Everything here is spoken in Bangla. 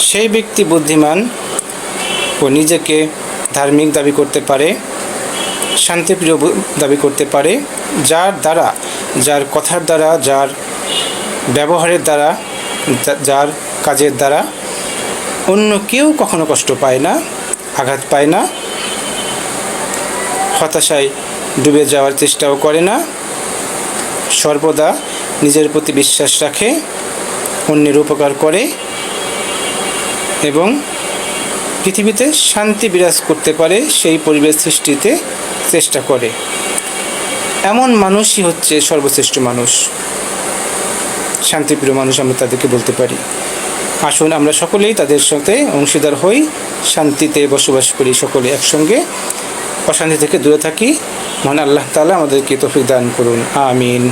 সেই ব্যক্তি বুদ্ধিমান ও নিজেকে ধার্মিক দাবি করতে পারে, শান্তিপ্রিয় দাবি করতে পারে, যার দ্বারা, যার কথার দ্বারা, যার ব্যবহারের দ্বারা, যার কাজের দ্বারা অন্য কেউ কখনো কষ্ট পায় না, আঘাত পায় না, হতাশায় ডুবে যাওয়ার চেষ্টাও করে না, সর্বদা নিজের প্রতি বিশ্বাস রাখে, অন্যের উপকার করে এবং পৃথিবীতে শান্তি বিরাজ করতে পারে সেই পরিবেশ সৃষ্টিতে চেষ্টা করে। এমন মানুষই হচ্ছে সর্বশ্রেষ্ঠ মানুষ, শান্তিপ্রিয় মানুষ আমরা তাদেরকে বলতে পারি। আসুন আমরা সকলেই তাদের সাথে অংশীদার হই, শান্তিতে বসবাস করি, সকলে একসঙ্গে অশান্তি থেকে দূরে থাকি। মহান আল্লাহ তাআলা আমাদেরকে তৌফিক দান করুন। আমিন।